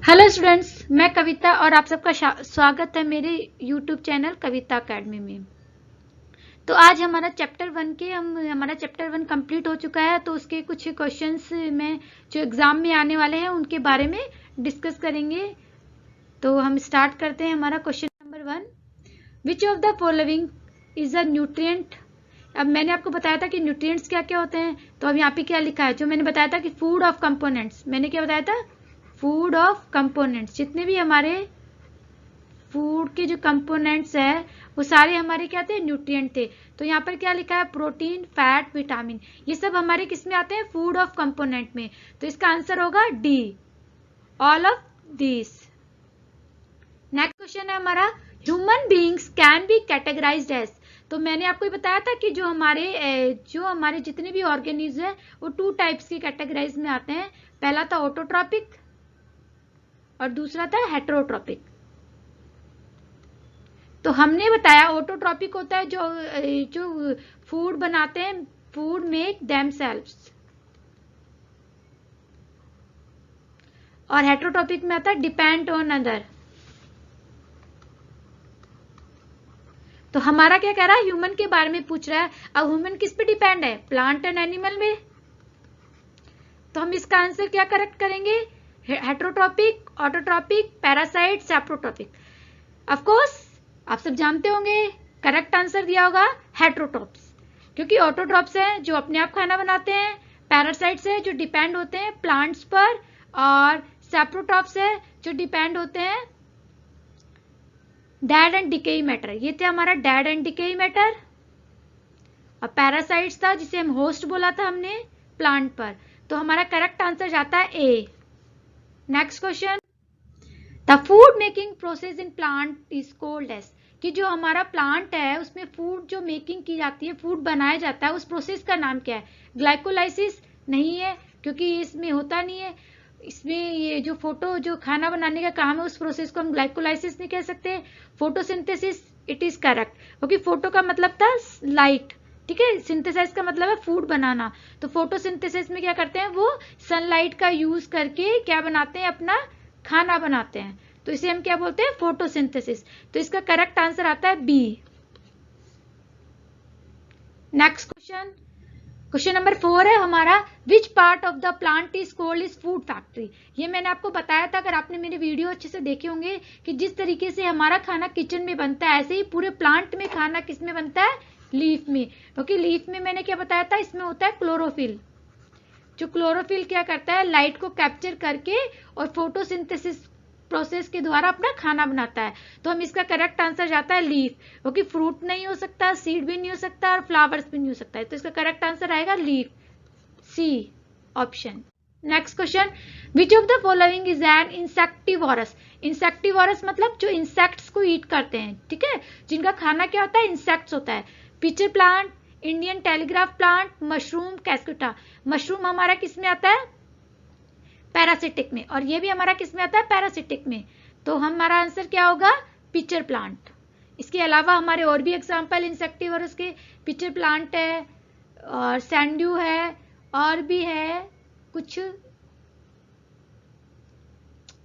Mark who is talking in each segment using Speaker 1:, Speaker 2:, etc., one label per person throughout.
Speaker 1: Hello students, मैं कविता और आप सबका स्वागत है मेरे यूट्यूब चैनल कविता एकेडमी में। तो आज हमारा चैप्टर 1 कंप्लीट हो चुका है। तो उसके कुछ क्वेश्चंस में जो एग्जाम में आने वाले हैं उनके बारे में डिस्कस करेंगे। तो हम स्टार्ट करते हैं। हमारा question number 1, which of the following is a nutrient. अब मैंने आपको बताया था कि न्यूट्रिएंट्स क्या क्या होते हैं। तो अब यहाँ पे क्या लिखा है, जो मैंने बताया था कि फूड ऑफ कंपोनेंट्स, मैंने क्या बताया था, फूड ऑफ कंपोनेंट्स। जितने भी हमारे फूड के जो कंपोनेंट्स है वो सारे हमारे क्या थे, न्यूट्रिएंट थे। तो यहाँ पर क्या लिखा है, प्रोटीन, फैट, विटामिन, ये सब हमारे किस में आते हैं, फूड ऑफ कंपोनेंट में। तो इसका आंसर होगा D, all of this. Next question है हमारा, human beings can be categorised as. तो मैंने आपको बताया था कि जो हमारे जितने भी ऑर्गेनिज्म है वो 2 टाइप्स के कैटेगराइज में आते हैं। पहला था ऑटोट्रॉपिक और दूसरा था हेटेरोट्रॉपिक। तो हमने बताया ऑटोट्रॉपिक होता है जो फूड बनाते हैं, फूड मेक देमसेल्व्स, और हेटेरोट्रॉपिक में आता है डिपेंड ऑन अदर। तो हमारा क्या कह रहा है, ह्यूमन के बारे में पूछ रहा है। अब ह्यूमन किस पे डिपेंड है, प्लांट एंड एनिमल में। तो हम इसका आंसर क्या करेक्ट करेंगे, heterotrophic, autotrophic, parasite, saprotrophic. Of course आप सब जानते होंगे, करेक्ट आंसर दिया होगा हेटेरोट्रॉप्स, क्योंकि ऑटोट्रॉप्स हैं जो अपने आप खाना बनाते हैं, पैरासाइट्स है जो डिपेंड होते हैं प्लांट्स पर, और सैप्रोट्रॉप्स है जो डिपेंड होते हैं डेड एंड डिकेई मैटर। ये थे हमारा डेड एंड डिकेई मैटर। और पैरासाइट्स था जिसे हम होस्ट बोला था हमने प्लांट पर। तो हमारा करेक्ट आंसर जाता है A. Next question, the food making process in plant is called as. कि जो हमारा प्लांट है उसमें फूड जो मेकिंग की जाती है, फूड बनाया जाता है, उस प्रोसेस का नाम क्या है। ग्लाइकोलाइसिस नहीं है, क्योंकि इसमें होता नहीं है। इसमें ये जो खाना बनाने का काम है उस प्रोसेस को हम ग्लाइकोलाइसिस नहीं कह सकते। फोटोसिंथेसिस इट इज करेक्ट, क्योंकि फोटो का मतलब था लाइट, ठीक है, सिंथेसाइज का मतलब है फूड बनाना। तो फोटोसिंथेसिस में क्या करते हैं, वो सनलाइट का यूज करके क्या बनाते हैं, अपना खाना बनाते हैं। तो इसे हम क्या बोलते हैं, फोटोसिंथेसिस। तो इसका करेक्ट आंसर आता है B. Next question, question number 4 है हमारा, which part of the plant is called is food factory. ये मैंने आपको बताया था, अगर आपने मेरे वीडियो अच्छे से देखे होंगे, कि जिस तरीके से हमारा खाना किचन में बनता है, ऐसे ही पूरे प्लांट में खाना किस में बनता है, लीफ में। क्योंकि लीफ में मैंने क्या बताया था, इसमें होता है क्लोरोफिल। जो क्लोरोफिल क्या करता है, लाइट को कैप्चर करके और फोटोसिंथेसिस प्रोसेस के द्वारा अपना खाना बनाता है। तो हम इसका करेक्ट आंसर जाता है लीफ, क्योंकि फ्रूट नहीं हो सकता, सीड भी नहीं हो सकता, और फ्लावर्स भी नहीं हो सकता है। तो इसका करेक्ट आंसर आएगा leaf, C option. Next question, which of the following is an insectivorous. Insectivorous मतलब जो इंसेक्ट्स को ईट करते हैं, ठीक है, जिनका खाना क्या होता है, इंसेक्ट्स होता है। Pitcher plant, Indian telegraph plant, mushroom, cuscuta. Mushroom हमारा किस में आता है, पैरासिटिक में, और ये भी हमारा किस में आता है, पैरासिटिक में। तो हमारा आंसर क्या होगा, पिचर प्लांट। इसके अलावा हमारे और भी एग्जांपल इंसेक्टिवोरस के, पिचर प्लांट है, और सैंड्यू है, और भी है कुछ,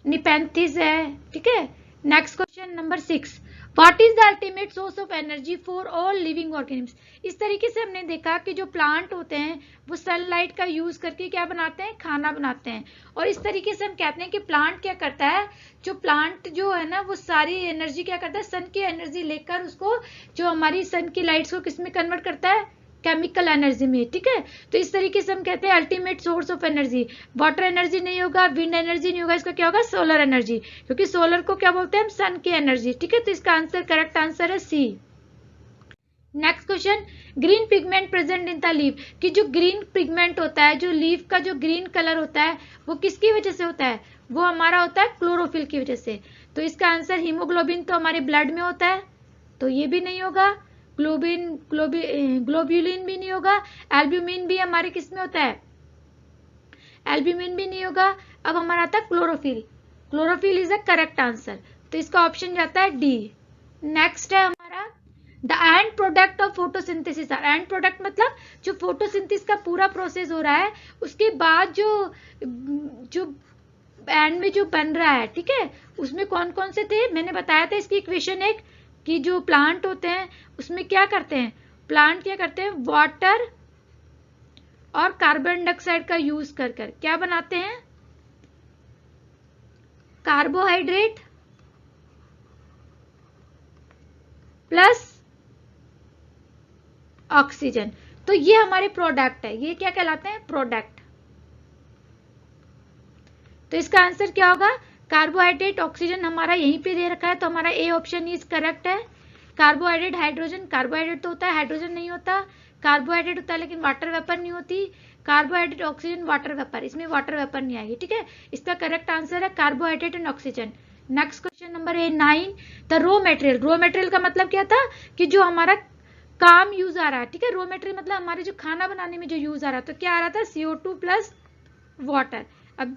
Speaker 1: निपेंथिस है, ठीक है। Next question number 6, what is the ultimate source of energy for all living organisms. इस तरीके से हमने देखा कि जो प्लांट होते हैं वो सनलाइट का यूज करके क्या बनाते हैं, खाना बनाते हैं। और इस तरीके से हम कहते हैं कि प्लांट क्या करता है, जो प्लांट जो है ना, वो सारी एनर्जी क्या करता है, सन की एनर्जी लेकर उसको, जो हमारी सन की लाइट्स को किस में कन्वर्ट करता है, केमिकल एनर्जी में, ठीक है। तो इस तरीके से हम कहते हैं ultimate source of energy. Water energy नहीं होगा, विंड एनर्जी नहीं होगा, इसका क्या होगा, सोलर एनर्जी, क्योंकि सोलर को क्या बोलते हैं हम, सन की एनर्जी, ठीक है। तो इसका आंसर, करेक्ट आंसर है C. Next question, green pigment present in the leaf. कि जो ग्रीन पिगमेंट होता है, जो लीफ का जो ग्रीन कलर होता है, वो किसकी वजह से होता है, वो हमारा होता है क्लोरोफिल की वजह से। तो इसका आंसर, हीमोग्लोबिन तो हमारे ब्लड में होता है, तो ये भी नहीं होगा। ग्लोब्यूलिन भी नहीं होगा। एल्ब्यूमिन भी हमारे किस में होता है, एल्ब्यूमिन भी नहीं होगा। अब हमारा आता है chlorophyll. Chlorophyll is a correct answer, तो इसका ऑप्शन जाता है डी। नेक्स्ट है हमारा, the end product of photosynthesis. And product मतलब जो फोटोसिंथेसिस का पूरा प्रोसेस हो रहा है, उसके बाद जो एंड में जो बन रहा है, ठीक है, उसमें कौन कौन से थे मैंने बताया था इसकी इक्वेशन एक, कि जो प्लांट होते हैं उसमें क्या करते हैं, प्लांट क्या करते हैं, वाटर और कार्बन डाइऑक्साइड का यूज कर कर क्या बनाते हैं, कार्बोहाइड्रेट प्लस ऑक्सीजन। तो ये हमारे प्रोडक्ट है, ये क्या कहलाते हैं, प्रोडक्ट। तो इसका आंसर क्या होगा, कार्बोहाइड्रेट, ऑक्सीजन हमारा यहीं पे दे रखा है, तो हमारा ए ऑप्शन इज करेक्ट है। कार्बोहाइड्रेट, हाइड्रोजन, कार्बोहाइड्रेट तो होता है, हाइड्रोजन नहीं होता, कार्बोहाइड्रेट होता है लेकिन वाटर वेपर नहीं होती, कार्बोहाइड्रेट, ऑक्सीजन, वाटर वेपर, इसमें वाटर वेपर नहीं आएगी, ठीक है। इसका करेक्ट आंसर है carbohydrate and oxygen. Next question number 9, the raw material. Raw material का मतलब क्या था, कि जो हमारा काम यूज आ रहा है, ठीक है, रॉ मटेरियल मतलब हमारे जो खाना बनाने में जो यूज आ रहा है, तो क्या आ रहा था, CO2 प्लस वाटर। अब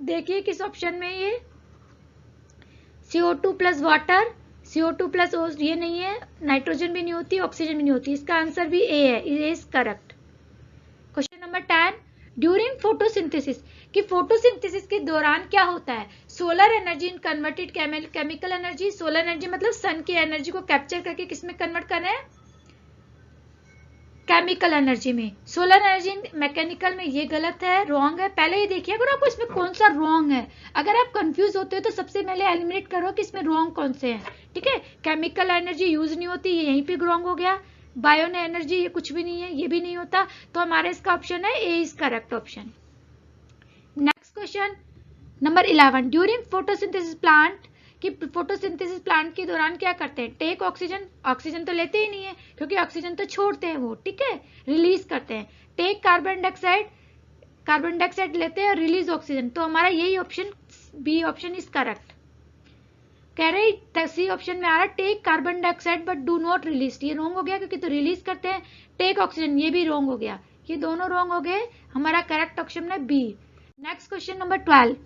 Speaker 1: देखिए किस ऑप्शन में ये CO2 plus water, CO2 plus ये नहीं है, नाइट्रोजन भी नहीं होती, ऑक्सीजन भी नहीं होती, इसका आंसर भी ए है, ये is correct. Question number 10, during photosynthesis, कि फोटोसिंथेसिस के दौरान क्या होता है, solar energy in converted chemical energy. Solar energy मतलब सन की एनर्जी को कैप्चर करके किसमें कन्वर्ट कर रहे हैं, केमिकल एनर्जी में। सोलर एनर्जी मैकेनिकल में, ये गलत है, रॉन्ग है। पहले ये देखिए अगर आपको इसमें कौन सा रॉन्ग है, अगर आप कंफ्यूज होते हो तो सबसे पहले एलिमिनेट करो कि इसमें रॉन्ग कौन से हैं, ठीक है। केमिकल एनर्जी यूज नहीं होती, ये यहीं पे रॉन्ग हो गया। बायो एनर्जी, ये कुछ भी नहीं है, ये भी नहीं होता, तो हमारा इसका ऑप्शन है A is correct option. Next question number 11, during photosynthesis plant, कि फोटोसिंथेसिस प्लांट के दौरान क्या करते हैं, टेक ऑक्सीजन, ऑक्सीजन तो लेते ही नहीं है क्योंकि ऑक्सीजन तो छोड़ते हैं वो, ठीक है, रिलीज करते हैं। Take carbon dioxide, carbon dioxide लेते हैं और रिलीज ऑक्सीजन, तो हमारा यही option B option is correct. कह रहे सी ऑप्शन में आ रहा है take carbon dioxide but do not release, ये रॉन्ग हो गया क्योंकि तो रिलीज करते हैं। टेक ऑक्सीजन, ये भी रॉन्ग हो गया, ये दोनों रॉन्ग हो गए, हमारा करेक्ट ऑप्शन है B. Next question number 12,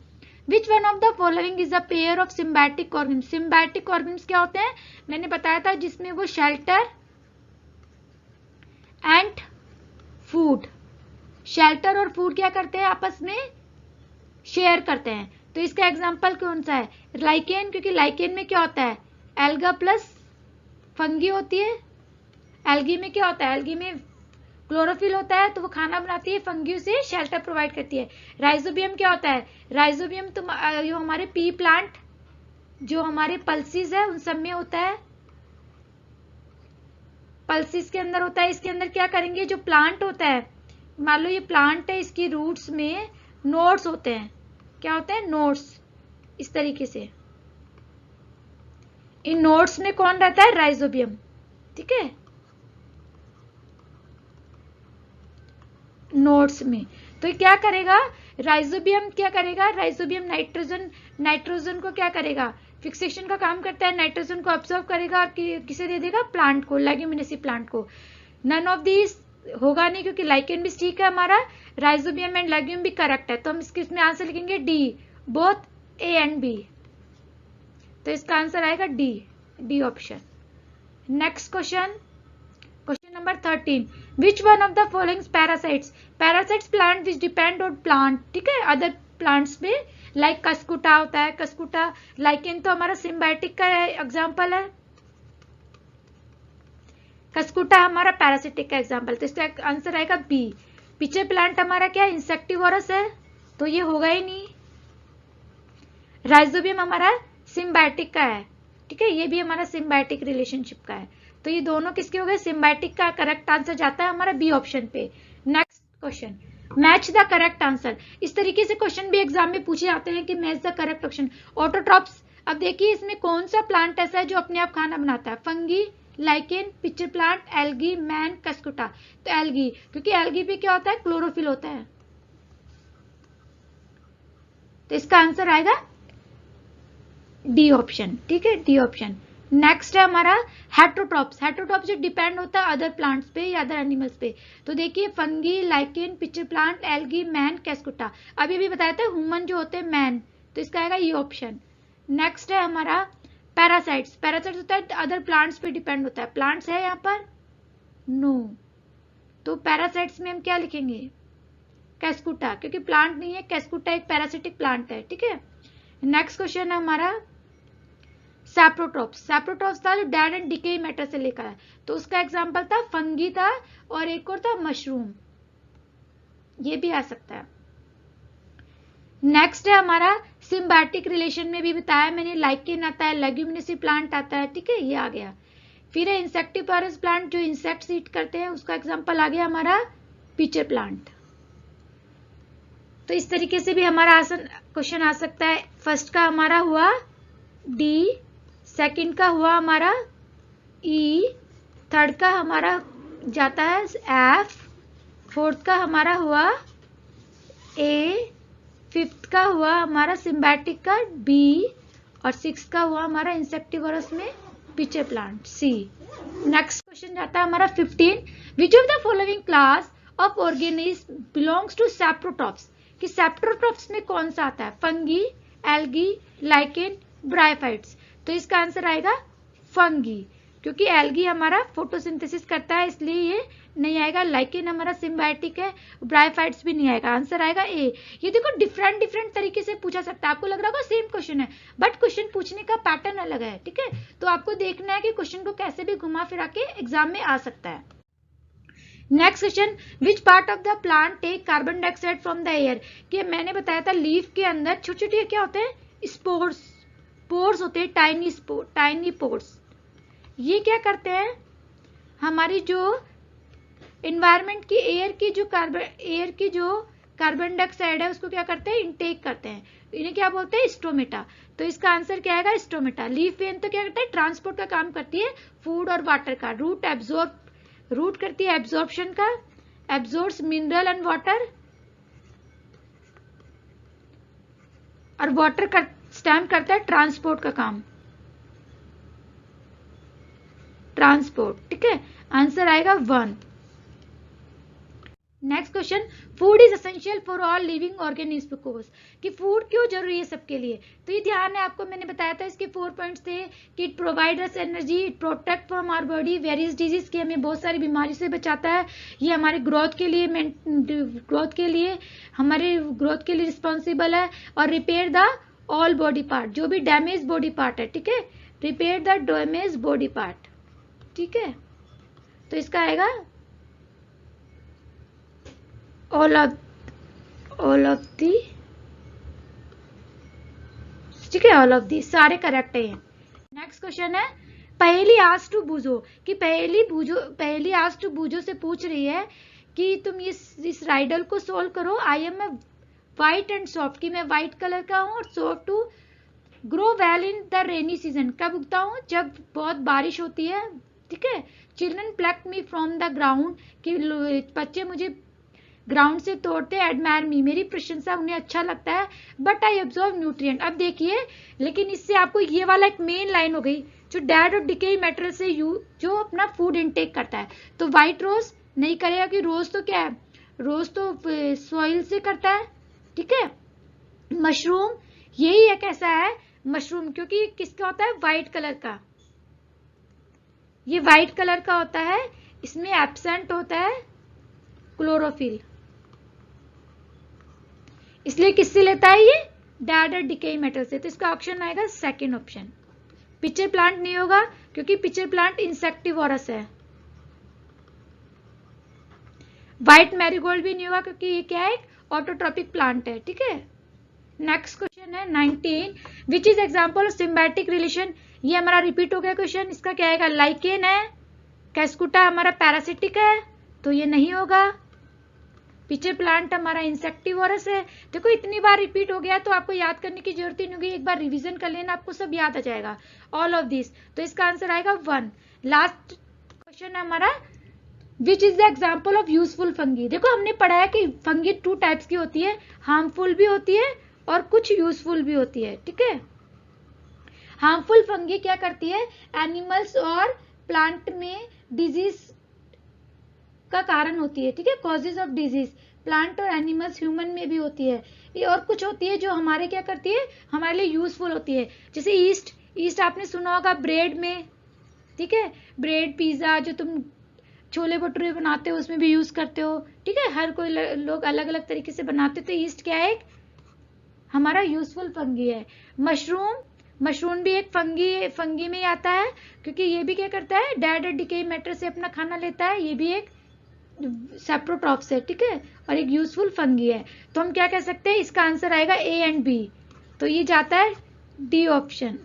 Speaker 1: Which one of the following is a pair of symbiotic organisms? Symbiotic organisms क्या होते हैं, मैंने बताया था, जिसमें वो शेल्टर एंड फूड, शेल्टर और फूड क्या करते हैं, आपस में शेयर करते हैं। तो इसका एग्जांपल कौन सा है, लाइकेन, क्योंकि लाइकेन में क्या होता है, एल्गा प्लस फंगी होती है। एल्गी में क्या होता है, एल्गी में क्लोरोफिल होता है, तो वो खाना बनाती है, फंगी से शेल्टर प्रोवाइड करती है। राइजोबियम क्या होता है, राइजोबियम तो जो हमारे पी प्लांट, जो हमारे पल्सिस है उन सब में होता है, पल्सिस के अंदर होता है। इसके अंदर क्या करेंगे, जो प्लांट होता है, मान लो ये प्लांट है, इसकी रूट्स में नोड्स होते हैं, क्या होते हैं, नोड्स, इस तरीके से। इन नोड्स में कौन रहता है, राइजोबियम, ठीक है, नोड्स में। तो क्या करेगा, राइजोबियम क्या करेगा, राइजोबियम नाइट्रोजन को क्या करेगा, फिक्सेशन का काम करता है, नाइट्रोजन को ऑब्जर्व करेगा और किसे दे देगा, प्लांट को, लेग्यूमिनेसी प्लांट को। नन ऑफ दीज होगा नहीं क्योंकि लाइकेन भी ठीक है हमारा, राइजोबियम एंड लेग्यूम भी करेक्ट है, तो हम इसमें आंसर लिखेंगे D, both A and B, तो इसका आंसर आएगा D option. Next question, question number 13, which one of the following parasites, parasites plant which depend on plant, ठीक है, अदर प्लांट्स में, लाइक कस्कुटा होता है, कस्कुटा, लाइकेन तो हमारा सिम्बायोटिक का एग्जांपल है, कस्कुटा हमारा पैरासिटिक का एग्जांपल, तो इसका आंसर आएगा बी। पीछे प्लांट हमारा क्या है, इंसेक्टिवोरस है, तो ये होगा ही नहीं। राइजोबियम हमारा सिम्बायोटिक का है, ठीक है, ये भी हमारा सिम्बायोटिक रिलेशनशिप का है, तो ये दोनों किसके हो गए, सिम्बायोटिक का करेक्ट आंसर जाता है हमारा बी ऑप्शन पे। Next question, match the correct answer. इस तरीके से क्वेश्चन भी एग्जाम में पूछे जाते हैं कि match the correct option. Autotrophs, अब देखिए इसमें कौन सा प्लांट ऐसा है जो अपने आप खाना बनाता है, fungi, lichen, pitcher plant, algae, man, cuscuta. तो एल्गी, क्योंकि एल्गी पे क्या होता है, क्लोरोफिल होता है, तो इसका आंसर आएगा डी ऑप्शन, ठीक है, डी ऑप्शन। नेक्स्ट है हमारा हेट्रोट्रॉप्स। हेट्रोट्रॉप्स जो डिपेंड होता है अदर प्लांट्स पे या अदर एनिमल्स पे, तो देखिए fungi, lichen, pitcher plant, algae, man, cuscuta. अभी भी बताया था ह्यूमन जो होते हैं मैन, तो इसका आएगा ये ऑप्शन। नेक्स्ट है हमारा पैरासाइट्स। पैरासाइट्स होता है अदर प्लांट्स पे डिपेंड होता है, प्लांट्स है यहाँ पर, नो, तो पैरासाइट्स में हम क्या लिखेंगे, कैस्कुटा, क्योंकि प्लांट नहीं है, कैस्कुटा एक पैरासिटिक प्लांट है, ठीक है। नेक्स्ट क्वेश्चन है हमारा सैप्रोट्रॉप्स। सैप्रोट्रॉप्स था जो डेड एंड डिके मैटर से लेकर है, तो उसका एग्जांपल था फंगी था, और एक और था मशरूम, ये भी आ सकता है। नेक्स्ट है हमारा सिम्बायोटिक रिलेशन में भी बताया मैंने, लाइकेन आता है, लेग्यूमिनेसी प्लांट आता है, ठीक है, ये आ गया। फिर है इंसेक्टिवोरस प्लांट जो इंसेक्ट्स ईट करते हैं, उसका एग्जांपल आ गया हमारा पिचर प्लांट। तो इस तरीके से भी हमारा क्वेश्चन आ सकता है। फर्स्ट का हमारा हुआ डी, सेकंड का हुआ हमारा ई, थर्ड का हमारा जाता है एफ, फोर्थ का हमारा हुआ ए, फिफ्थ का हुआ हमारा सिम्बायोटिक का बी, और सिक्स का हुआ हमारा इंसेक्टिवोरस में pitcher plant C. Next question जाता है हमारा 15, which of the following class of organism belongs to saprotrophs, कि सैप्रोट्रॉप्स में कौन सा आता है, फंगी, एल्गी, लाइकेन, ब्रायोफाइट्स। तो इसका आंसर आएगा फंगी, क्योंकि एल्गी हमारा फोटोसिंथेसिस करता है इसलिए ये नहीं आएगा, लाइकेन हमारा सिम्बायोटिक है, ब्रायोफाइट्स भी नहीं आएगा, आंसर आएगा ए। ये देखो डिफरेंट तरीके से पूछा सकता है, आपको लग रहा होगा सेम क्वेश्चन है, बट क्वेश्चन पूछने का पैटर्न अलग है, ठीक है। तो आपको देखना है कि क्वेश्चन को कैसे भी घुमा फिरा के एग्जाम में आ सकता है। Next question, which part of the plant take carbon dioxide from the air, कि मैंने बताया था लीफ के अंदर छोटे छोटे क्या होते हैं, स्पोर्स, पोर्स होते हैं, टाइनी पोर्स। ये क्या करते हैं, हमारी जो एनवायरनमेंट की एयर की जो कार्बन डाइऑक्साइड है उसको क्या करते हैं, इनटेक करते हैं, इन्हें क्या बोलते हैं, स्टोमेटा। तो इसका आंसर क्या आएगा, स्टोमेटा। लीफ वेन तो क्या करता है, ट्रांसपोर्ट का काम करती है फूड और वाटर का। रूट करती है एब्जॉर्प्शन का, एब्जॉर्ब्स मिनरल एंड वाटर, और वाटर का स्टेम करता है ट्रांसपोर्ट का काम, ट्रांसपोर्ट, ठीक है, आंसर आएगा 1। Next question, food is essential for all living organism because, कि फूड क्यों जरूरी है सबके लिए। तो ये ध्यान है आपको, मैंने बताया था इसके 4 पॉइंट्स थे कि it provide us energy, it protect from our body various disease, की हमें बहुत सारी बीमारी से बचाता है, ये हमारे ग्रोथ के लिए रिस्पॉन्सिबल है, और repair the all body part, जो भी डैमेज बॉडी पार्ट है, ठीक है, repair the damage body part, ठीक है। तो इसका आएगा ऑल ऑफ दी, ठीक है, ऑल ऑफ दी सारे करेक्ट है। नेक्स्ट क्वेश्चन है, पहेली आस्क टू बूझो, कि पहेली आस्क टू बूझो से पूछ रही है कि तुम इस राइडल को सोल्व करो। I am a white and soft, कि मैं व्हाइट कलर का हूँ और soft to grow well in the rainy season, कब उगता हूँ, जब बहुत बारिश होती है, ठीक है। Children pluck me from the ground, कि बच्चे मुझे ग्राउंड से तोड़ते, एडमायर मी, मेरी प्रशंसा उन्हें अच्छा लगता है, बट आई एब्जॉर्ब न्यूट्रिएंट। अब देखिए, लेकिन इससे आपको ये वाला एक मेन लाइन हो गई, जो डेड और डिके मेटेरियल से जो अपना फूड इनटेक करता है। तो व्हाइट रोज नहीं करेगा, कि रोज तो क्या है, रोज तो सॉइल से करता है, ठीक है। मशरूम यही एक ऐसा है मशरूम, क्योंकि किसका होता है, व्हाइट कलर का, ये व्हाइट कलर का होता है, इसमें एब्सेंट होता है क्लोरोफिल, इसलिए किससे लेता है ये, डेड और डिकेइंग मेटल से। तो इसका ऑप्शन आएगा सेकंड ऑप्शन। पिचर प्लांट नहीं होगा, क्योंकि पिचर प्लांट इंसेक्टिवोरस है। व्हाइट मैरीगोल्ड भी नहीं होगा, क्योंकि ये क्या है, ऑटोट्रॉपिक प्लांट है, ठीक है। नेक्स्ट क्वेश्चन है 19, which is example of symbiotic relation, ये हमारा रिपीट हो गया क्वेश्चन, इसका क्या आएगा, लाइकेन है, कैस्कुटा हमारा पैरासिटिक है, तो ये नहीं होगा। पिचर प्लांट हमारा इंसेक्टिवोरस है। देखो इतनी बार रिपीट हो गया तो आपको याद करने की जरूरत ही नहीं होगी, एक बार रिवीजन कर लेना, आपको सब याद आ जाएगा, ऑल ऑफ दिस। तो इसका आंसर आएगा 1। लास्ट क्वेश्चन है हमारा, which is the example of useful fungi. देखो हमने पढ़ा है कि फंगी 2 टाइप्स की होती है, हार्मफुल भी होती है और कुछ यूजफुल भी होती है, ठीक है। हार्मफुल फंगी क्या करती है, एनिमल्स और प्लांट में डिजीज का कारण होती है, ठीक है, कॉजेज ऑफ डिजीज, प्लांट और एनिमल्स, ह्यूमन में भी होती है ये, और कुछ होती है जो हमारे क्या करती है, हमारे लिए यूजफुल होती है, जैसे ईस्ट आपने सुना होगा ब्रेड में, ठीक है, ब्रेड पिज्जा जो तुम छोले भटूरे बनाते हो उसमें भी यूज करते हो, ठीक है, हर कोई लोग अलग अलग तरीके से बनाते हो। तो ईस्ट क्या है, एक हमारा यूजफुल फंगी है। मशरूम भी एक फंगी में ही आता है, क्योंकि ये भी क्या करता है, डेड और डिकेइंग मैटर से अपना खाना लेता है, ये भी एक सेप्रोट्रॉप्स है, ठीक है, और एक यूजफुल फंगी है। तो हम क्या कह सकते हैं, इसका आंसर आएगा ए एंड बी, तो ये जाता है डी ऑप्शन।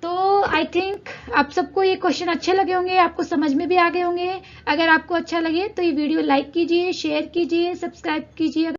Speaker 1: तो आई थिंक आप सबको ये क्वेश्चन अच्छे लगे होंगे, आपको समझ में भी आ गए होंगे। अगर आपको अच्छा लगे तो ये वीडियो लाइक कीजिए, शेयर कीजिए, सब्सक्राइब कीजिए।